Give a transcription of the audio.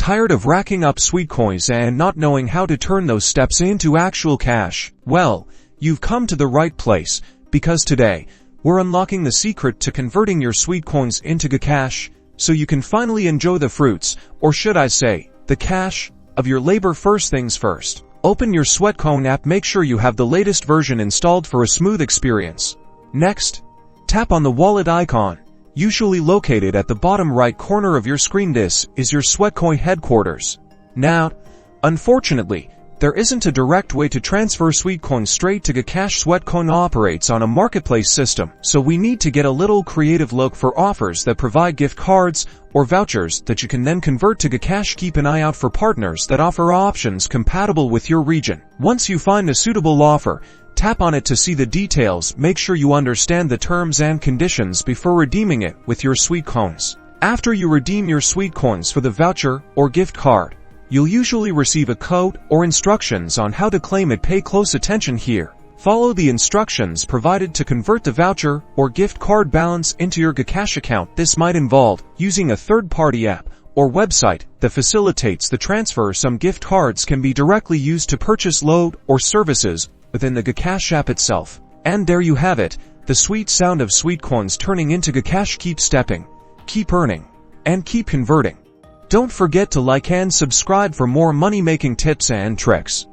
Tired of racking up Sweatcoins and not knowing how to turn those steps into actual cash? Well, you've come to the right place, because today, we're unlocking the secret to converting your Sweatcoins into Gcash, so you can finally enjoy the fruits, or should I say, the cash, of your labor. First things first. Open your Sweatcoin app. Make sure you have the latest version installed for a smooth experience. Next, tap on the wallet icon, usually located at the bottom right corner of your screen. This is your Sweatcoin headquarters. Now, unfortunately, there isn't a direct way to transfer Sweatcoins straight to Gcash. Sweatcoin operates on a marketplace system, so we need to get a little creative. Look for offers that provide gift cards or vouchers that you can then convert to Gcash. Keep an eye out for partners that offer options compatible with your region. Once you find a suitable offer, tap on it to see the details. Make sure you understand the terms and conditions before redeeming it with your Sweatcoins. After you redeem your Sweatcoins for the voucher or gift card, you'll usually receive a code or instructions on how to claim it. Pay close attention here. Follow the instructions provided to convert the voucher or gift card balance into your Gcash account. This might involve using a third-party app or website that facilitates the transfer. Some gift cards can be directly used to purchase load or services within the Gcash app itself. And there you have it, the sweet sound of Sweatcoins turning into Gcash. Keep stepping, keep earning, and keep converting. Don't forget to like and subscribe for more money-making tips and tricks.